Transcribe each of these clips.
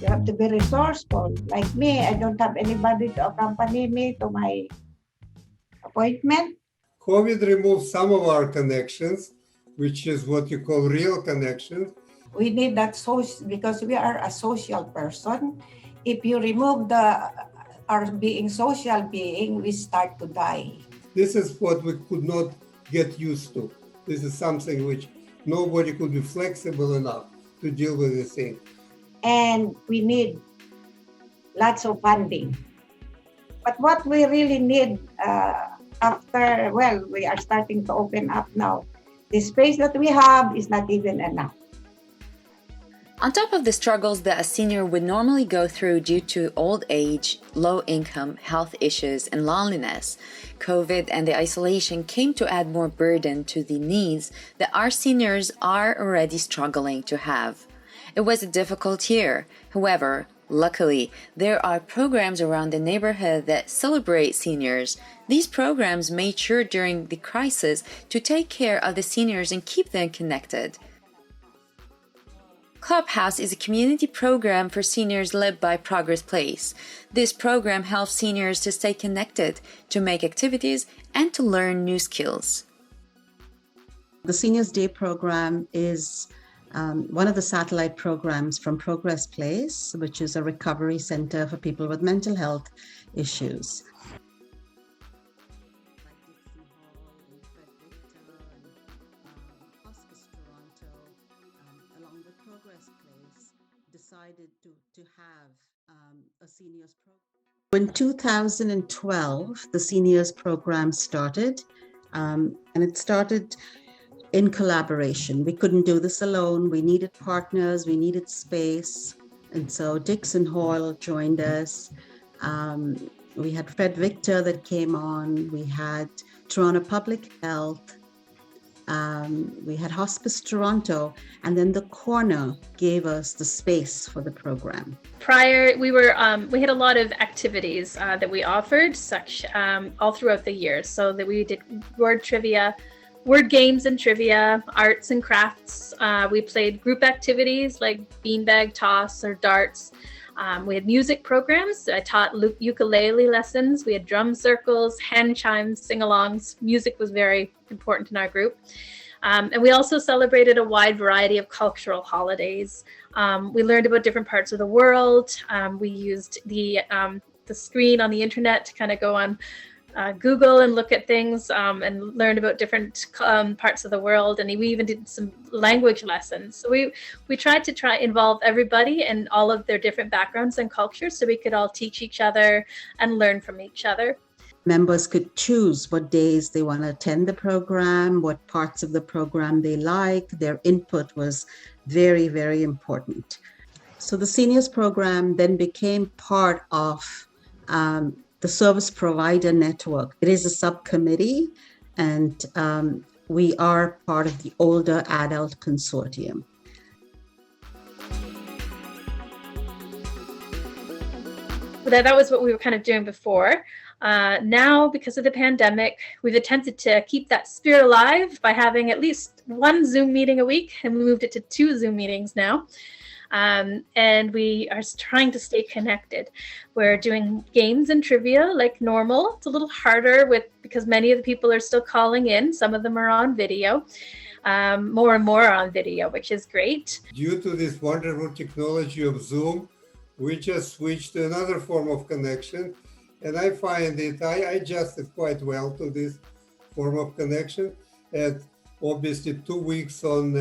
You have to be resourceful. Like me, I don't have anybody to accompany me to my appointment. COVID removed some of our connections, which is what you call real connections. We need that social because we are a social person. If you remove our being social being, we start to die. This is what we could not get used to. This is something which nobody could be flexible enough to deal with the thing. And we need lots of funding. But what we really need we are starting to open up now. The space that we have is not even enough. On top of the struggles that a senior would normally go through due to old age, low income, health issues, and loneliness, COVID and the isolation came to add more burden to the needs that our seniors are already struggling to have. It was a difficult year. However, luckily, there are programs around the neighborhood that celebrate seniors. These programs made sure during the crisis to take care of the seniors and keep them connected. Clubhouse is a community program for seniors led by Progress Place. This program helps seniors to stay connected, to make activities, and to learn new skills. The Seniors Day program is one of the satellite programs from Progress Place, which is a recovery center for people with mental health issues. Along with Progress Place, decided to have a seniors program. In 2012, the seniors program started, and it started in collaboration. We couldn't do this alone. We needed partners, we needed space. And so Dixon Hall joined us. We had Fred Victor that came on. We had Toronto Public Health. We had Hospice Toronto, and then the Corner gave us the space for the program. Prior, we had a lot of activities that we offered all throughout the year. So that we did word games and trivia, arts and crafts. We played group activities like beanbag toss or darts. We had music programs. I taught ukulele lessons. We had drum circles, hand chimes, sing-alongs. Music was very important in our group. And we also celebrated a wide variety of cultural holidays. We learned about different parts of the world. We used the screen on the internet to kind of go on Google and look at things and learn about different parts of the world, and we even did some language lessons. So we tried to involve everybody and all of their different backgrounds and cultures so we could all teach each other and learn from each other. Members could choose what days they want to attend the program, what parts of the program they like. Their input was very, very important. So the seniors program then became part of the service provider network. It is a subcommittee, and we are part of the Older Adult Consortium. That was what we were kind of doing before. Now, because of the pandemic, we've attempted to keep that spirit alive by having at least one Zoom meeting a week, and we moved it to 2 Zoom meetings now. And we are trying to stay connected. We're doing games and trivia like normal. It's a little harder because many of the people are still calling in. Some of them are on video. More and more on video, which is great. Due to this wonderful technology of Zoom, we just switched to another form of connection. And I find I adjusted quite well to this form of connection. And obviously 2 weeks on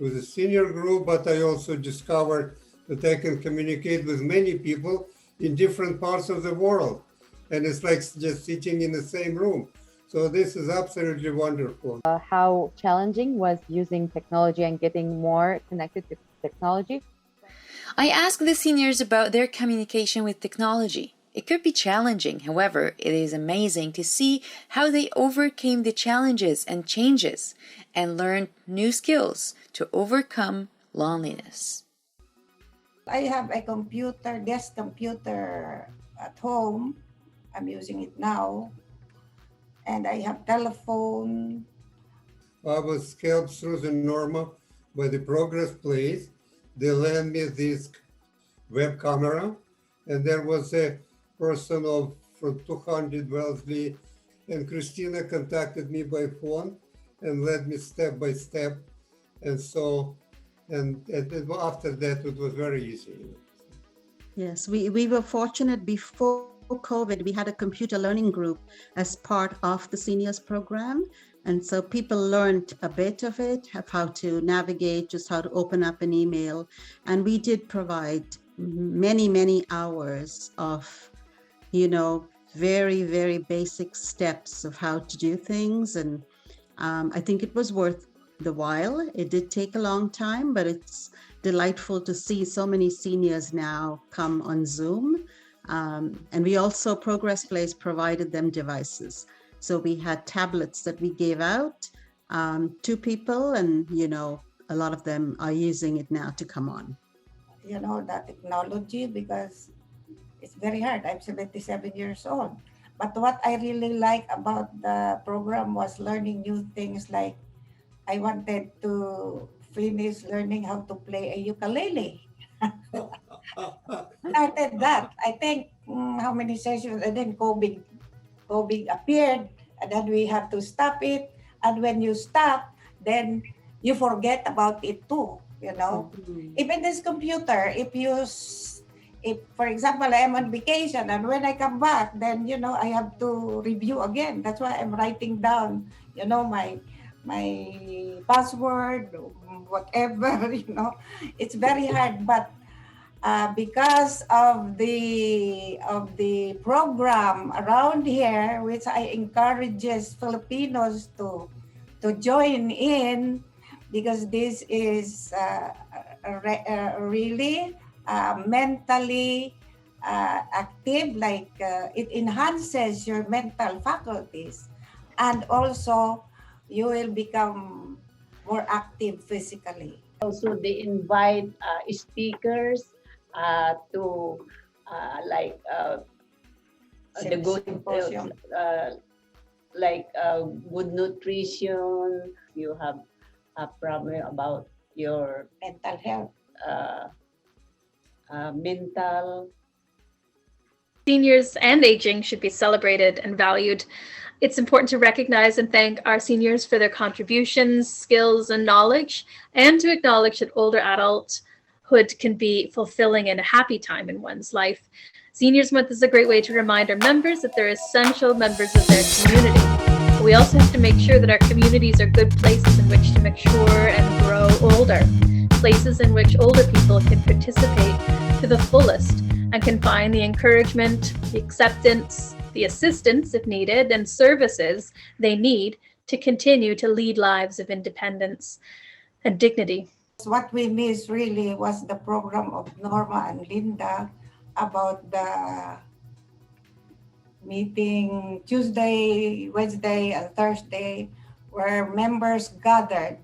with a senior group, but I also discovered that I can communicate with many people in different parts of the world. And it's like just sitting in the same room. So this is absolutely wonderful. How challenging was using technology and getting more connected to technology? I asked the seniors about their communication with technology. It could be challenging, however, it is amazing to see how they overcame the challenges and changes and learned new skills to overcome loneliness. I have a desk computer at home, I'm using it now. And I have telephone. I was helped through the Norma by the Progress Place. They lent me this web camera, and there was a person of from 200 Wellesley, and Christina contacted me by phone and led me step by step, and so, and after that it was very easy. Yes, we were fortunate before COVID, we had a computer learning group as part of the seniors program. And so people learned a bit of it, of how to navigate, just how to open up an email. And we did provide many, many hours of, very, very basic steps of how to do things. And I think it was worth the while. It did take a long time, but it's delightful to see so many seniors now come on Zoom. And we also, Progress Place provided them devices. So we had tablets that we gave out to people, and, a lot of them are using it now to come on. The technology, because it's very hard. I'm 77 years old. But what I really like about the program was learning new things. Like I wanted to finish learning how to play a ukulele. Started that. I think how many sessions, and then COVID appeared, and then we have to stop it. And when you stop, then you forget about it too. Even this computer, if for example I am on vacation and when I come back, then I have to review again. That's why I'm writing down, my password, whatever. It's very hard, but because of the program around here, which I encourages Filipinos to join in, because this is really mentally active, like it enhances your mental faculties, and also you will become more active physically. Also, they invite speakers to the good Symposium. good nutrition. You have a problem about your Mental health. mental. Seniors and aging should be celebrated and valued. It's important to recognize and thank our seniors for their contributions, skills, and knowledge, and to acknowledge that older adulthood can be fulfilling and a happy time in one's life. Seniors Month is a great way to remind our members that they're essential members of their community. We also have to make sure that our communities are good places in which to mature and grow older, places in which older people can participate to the fullest and can find the encouragement, the acceptance, the assistance if needed, and services they need to continue to lead lives of independence and dignity. What we missed really was the program of Norma and Linda about the meeting Tuesday, Wednesday, and Thursday, where members gathered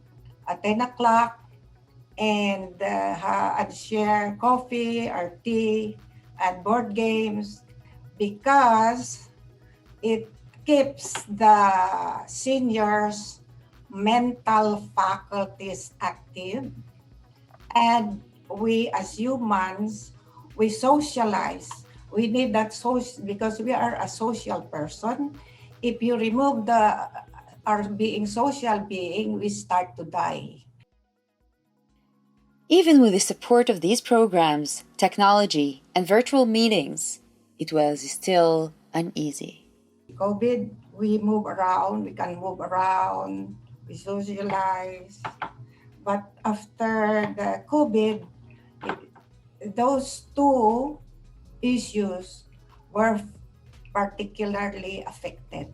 at 10 o'clock and share coffee or tea and board games, because it keeps the seniors' mental faculties active. And we as humans, we socialize. We need that social, because we are a social person. If you remove our being social being, we start to die. Even with the support of these programs, technology, and virtual meetings, it was still uneasy. COVID, we move around, we can move around, we socialize. But after the COVID, those two issues were particularly affected.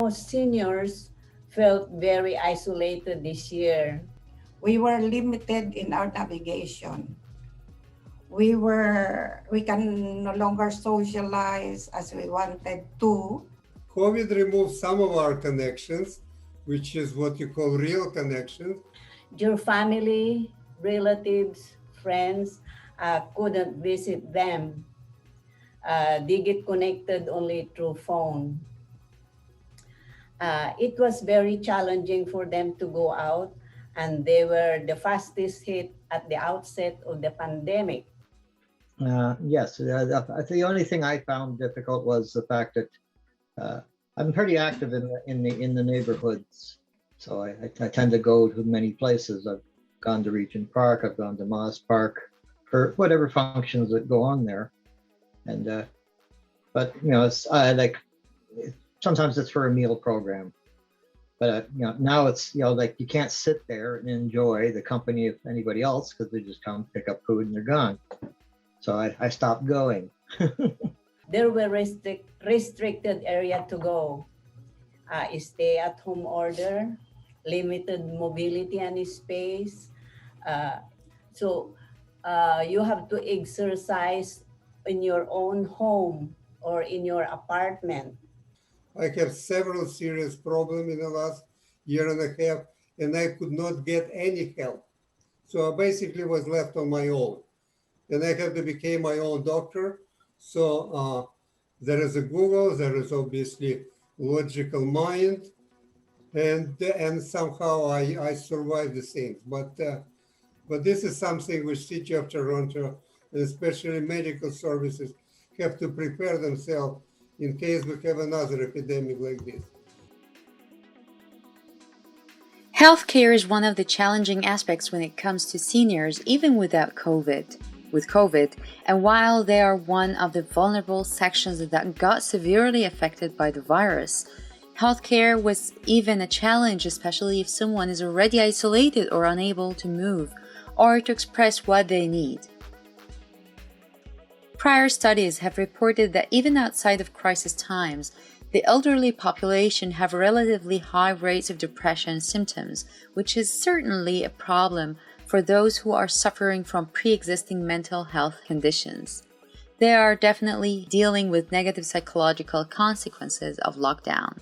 Most seniors felt very isolated this year. We were limited in our navigation. We can no longer socialize as we wanted to. COVID removed some of our connections, which is what you call real connections. Your family, relatives, friends couldn't visit them. they get connected only through phone. It was very challenging for them to go out, and they were the fastest hit at the outset of the pandemic. Yes, the only thing I found difficult was the fact that I'm pretty active in the neighborhoods, so I tend to go to many places. I've gone to Regent Park, I've gone to Moss Park for whatever functions that go on there, and but you know, it's like sometimes it's for a meal program, but you know, now it's, you know, like you can't sit there and enjoy the company of anybody else because they just come pick up food and they're gone. So I stopped going. There were restricted area to go, stay at home order, limited mobility and space. So you have to exercise in your own home or in your apartment. I have several serious problems in the last year and a half, and I could not get any help. So I basically was left on my own. And I had to become my own doctor. So there is a Google, there is obviously logical mind, and somehow I survived the things. But this is something which City of Toronto, and especially medical services, have to prepare themselves in case we have another epidemic like this. Healthcare is one of the challenging aspects when it comes to seniors, even without COVID. With COVID, and while they are one of the vulnerable sections that got severely affected by the virus, healthcare was even a challenge, especially if someone is already isolated or unable to move or to express what they need. Prior studies have reported that even outside of crisis times, the elderly population have relatively high rates of depression symptoms, which is certainly a problem for those who are suffering from pre-existing mental health conditions. They are definitely dealing with negative psychological consequences of lockdown.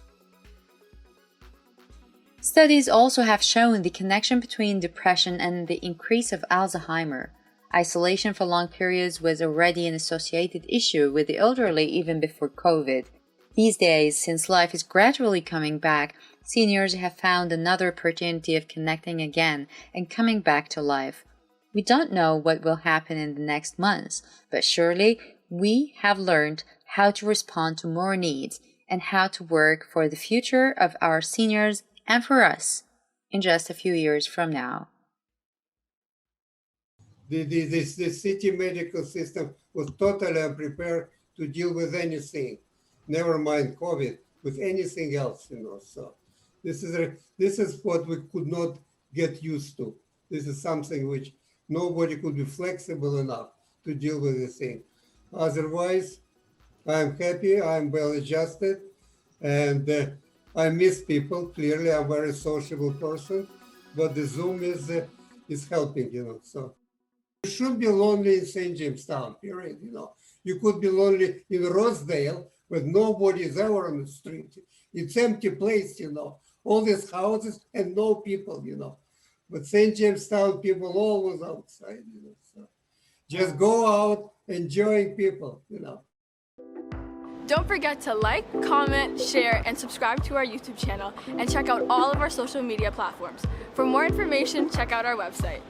Studies also have shown the connection between depression and the increase of Alzheimer. Isolation for long periods was already an associated issue with the elderly even before COVID. These days, since life is gradually coming back, seniors have found another opportunity of connecting again and coming back to life. We don't know what will happen in the next months, but surely we have learned how to respond to more needs and how to work for the future of our seniors and for us in just a few years from now. The city medical system was totally unprepared to deal with anything, never mind COVID, with anything else, you know. So this is what we could not get used to. This is something which nobody could be flexible enough to deal with the thing. Otherwise, I'm happy, I'm well adjusted, and I miss people. Clearly, I'm a very sociable person, but the Zoom is helping, you know. So you should be lonely in St. Jamestown, period, you know. You could be lonely in Rosedale, but nobody is ever on the street. It's empty place, you know. All these houses and no people, you know. But St. Jamestown, people always outside, you know. So just go out, enjoying people, you know. Don't forget to like, comment, share, and subscribe to our YouTube channel, and check out all of our social media platforms. For more information, check out our website.